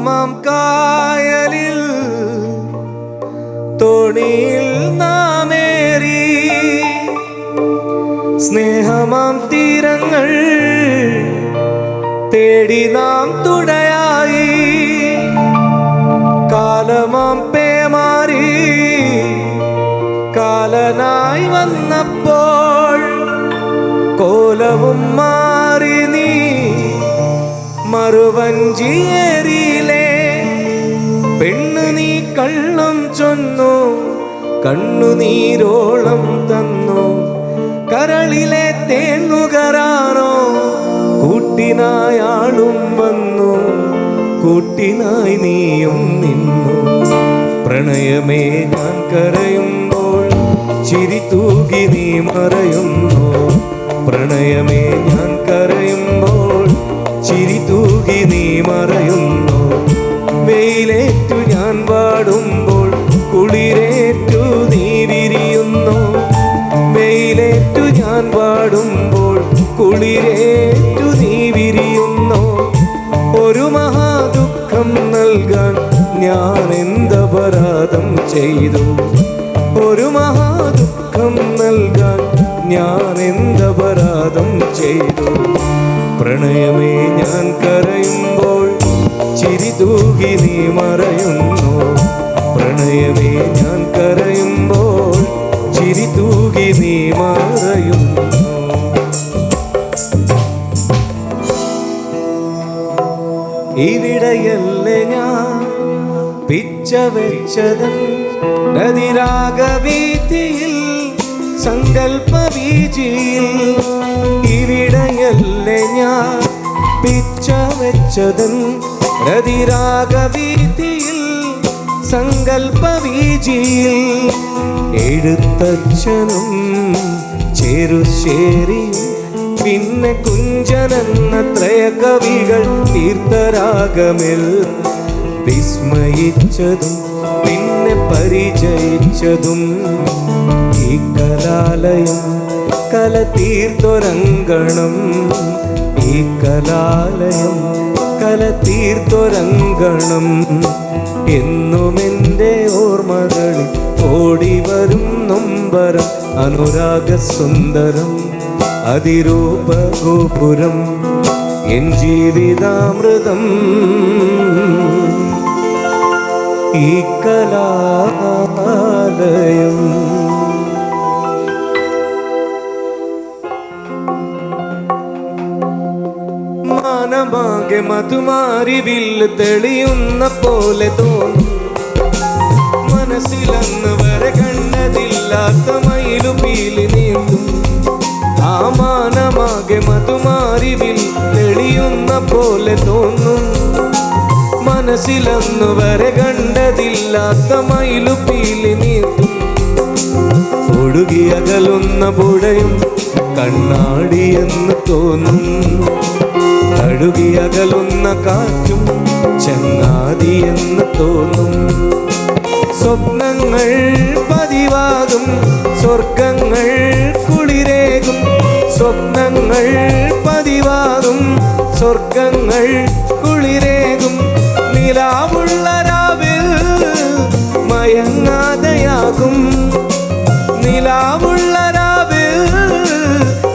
മോഹമാം കായലിൽ തോണിയിൽ നാമേറി സ്നേഹമാം തീരങ്ങൾ തേടി നാം തുടയായി കാലമാം പേമാരി കാലനായി വന്നപ്പോൾ കോലവും മാറി നീ മറുവഞ്ചിയേറിയിലേ പെണ്ണു നീ കള്ളം ചൊന്നു കണ്ണുനീരോളം തന്നു കരളിലെ തേന്നുകരാറോ കൂട്ടിനായാളും വന്നു കൂട്ടിനായി നീയും നിന്നു പ്രണയമേ ഞാൻ കരയുമ്പോൾ ചിരി തൂകി നീ മറയുന്നു പ്രണയമേ ഞാൻ കരയുമ്പോൾ ചിരി തൂകി നീ മറയുന്നു വെയിലേറ്റു ഞാൻ പാടുമ്പോൾ കുളിരേറ്റു നീ വിരിയുന്നു വെയിലേറ്റു ഞാൻ പാടുമ്പോൾ കുളിരേറ്റു നീ വിരിയുന്നു ഒരു മഹാദുഃഖം നൽകാൻ ഞാൻ എന്തപരാധം ചെയ്തു ഒരു മഹാദുഃഖം നൽകാൻ ഞാൻ എന്തപരാധം ചെയ്തു പ്രണയമേ ഞാൻ കരയുമ്പോൾ ചിരി തൂകി നീ മറയുന്നു പ്രണയമേ ഞാൻ കരയുമ്പോൾ ചിരി തൂകി നീ മറയുന്നു ഇവിടെയല്ലേ ഞാൻ പിച്ച വെച്ചതൻ നദിരാഗവീതിയിൽ സങ്കൽപ്പ വീജിയിൽ ഇവിടെയല്ലേ ഞാൻ പിച്ച വെച്ചതൻ നദിരാഗവീതിയിൽ സങ്കൽപ്പ വീജിയിൽ എഴുത്തച്ഛനും ചെറുശ്ശേരിയും പിന്നെ കുഞ്ചനെന്ന ത്രയ കവികൾ തീർത്ഥരാഗമിൽ വിസ്മയിച്ചതും പിന്നെ പരിചയിച്ചതും ഈ കലാലയം കല തീർത്തൊരങ്കണം ഈ കലാലയം കല തീർത്തൊരങ്കണം എന്നുമെൻ്റെ ഓർമ്മകളിൽ ഓടിവരും നൊമ്പരം അനുരാഗ സുന്ദരം അതിരൂപ ഗോപുരം എൻ ജീവിതാമൃതം ഈ കലാലയം മാനമാകെ മധുമാരി വില്ല് തെളിയുന്ന പോലെ തോന്നും മനസ്സിലന്ന് വരെ കണ്ടതില്ലാത്ത മയിലുപീലി നീന്തും ആ മാനമാകെ മധുമാരിവിൽ തെളിയുന്ന പോലെ തോന്നും മനസ്സിലന്നു വരെ കണ്ടതില്ലാത്ത മയിലുപീലി നീന്തും ഒഴുകിയകലുന്ന പുഴയും കണ്ണാടിയെന്ന് തോന്നും അഴുകിയകലുന്ന കാറ്റും ചങ്ങാതിയെന്ന് തോന്നും സ്വപ്നങ്ങൾ പതിവാകും സ്വർഗങ്ങൾ കുളിരേകും സ്വപ്നങ്ങൾ പതിവാകും സ്വർഗങ്ങൾ കുളിരേകും നിലാവുള്ള രാവിൽ മയങ്ങാതെയാകും നിലാവുള്ള രാവിൽ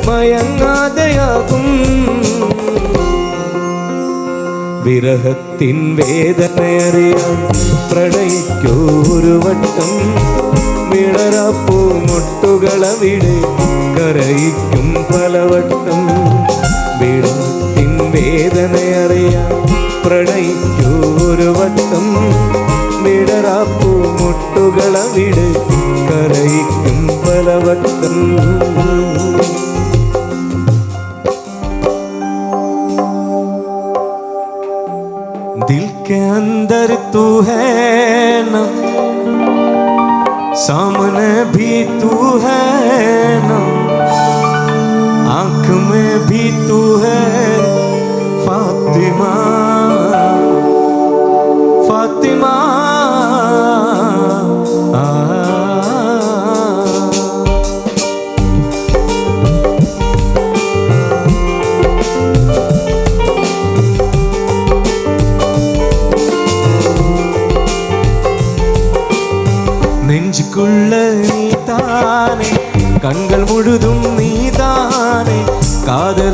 മയങ്ങാതെയാകും വിരഹത്തിൻ വേദനയറിയാൻ പ്രണയിക്കൊരു വട്ടം വിളറപ്പൂ മുട്ടുകളവിടെ കരയിക്കും പലവട്ടം വിരഹത്തിൻ വേദനയറിയാൻ പ്രണയിക്കൊരു വട്ടം വിളറപ്പൂ മുട്ടുകളവിടെ കരയിക്കും പലവട്ടം दिल के अंदर तू है ना सामने भी तू है ना आँख में भी तू है फातिमा फातिमा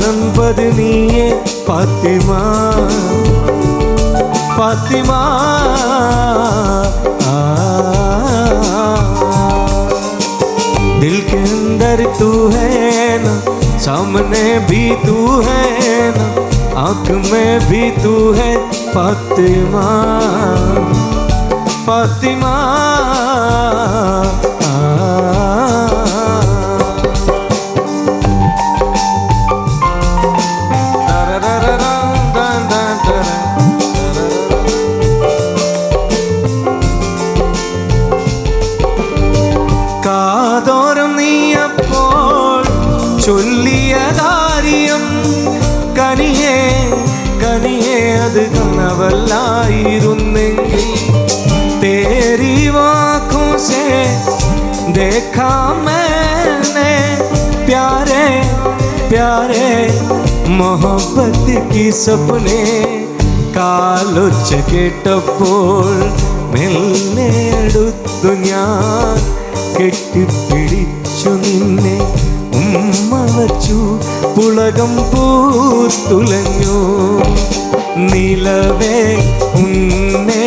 காணன்பது நீயே फातिमा फातिमा दिल के अंदर तू है ना, सामने भी तू है ना, आँख में भी तू है फातिमा फातिमा। കാതോരം നീയപ്പോൾ ചൊല്ലിയ കാര്യം കനിയേ കനിയേ അത് കനവല്ലായിരുന്നെങ്കിൽ तेरी आँखों से देखा मैंने प्यारे प्यारे मोहब्बत की सपने കാലൊച്ച കേട്ടപ്പോൾ മെല്ലെ അടുത്തു ഞാൻ കെട്ടിപ്പിടിച്ചു നിന്നെ ഉമ്മ വച്ചു പുളകം പൂത്തുലഞ്ഞു நிலவே உன்னை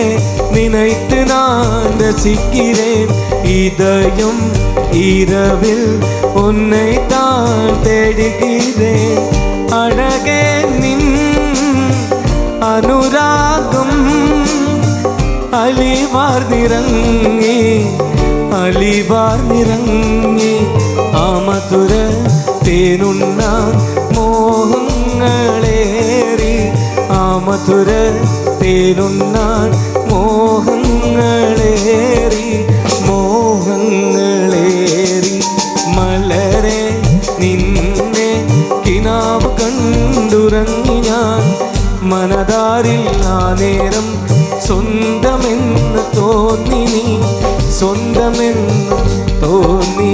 நினைத்து நான் ரசிக்கிறேன் இதயம் இரவில் உன்னை தான் தேடுகிறேன் அழகே நின் അനുരാഗം അലിവാർന്നിറങ്ങി അലിവാർന്നിറങ്ങി ആ മധുര തേനുണ്ണാൻ മോഹങ്ങളേറി ആ മധുര തേനുണ്ണാൻ മോഹങ്ങളേറി മോഹങ്ങളേറി മലരെ നിന്നെ കിനാവ് കണ്ടുറങ്ങി ഞാൻ മനതാരിൽ ആ നേരം സ്വന്തമെന്ന് തോന്നി നീ സ്വന്തമെന്ന് തോന്നി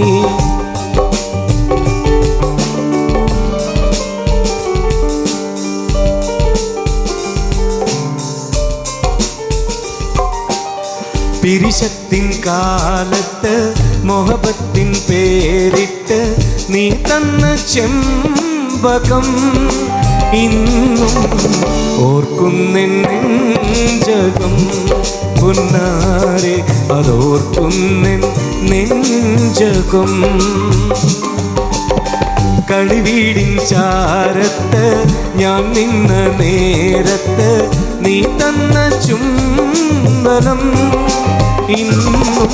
പിരിശത്തിൻ കാലത്ത് മോഹബത്തിൻ പേരിട്ട് നീ തന്ന ചെമ്പകം ഇന്നും ഓർക്കുന്നെൻ നെഞ്ചകം പുന്നാരെ അതോർക്കുന്നെൻ നെഞ്ചകം കളിവീടിൻ ചാരത്ത് ഞാൻ നിന്ന നേരത്ത് നീ തന്ന ചുംബനം ഇന്നും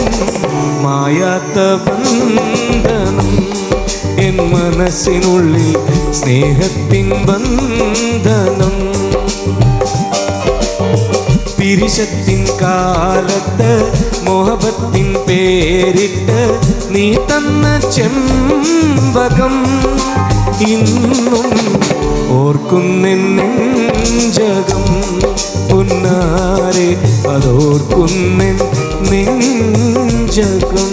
മായാത്ത ബന്ധനം എൻ മനസ്സിനുള്ളിൽ സ്നേഹത്തിൻ ബന്ധനം പിരിശത്തിൻ കാലത്ത് മോഹബത്തിൻ പേരിട്ട് നീ തന്ന ചെമ്പകം ഇന്നും ഓർക്കുന്നെൻ നെഞ്ചകം പുന്നാരെ അതോർക്കുന്നെൻ നെഞ്ചകം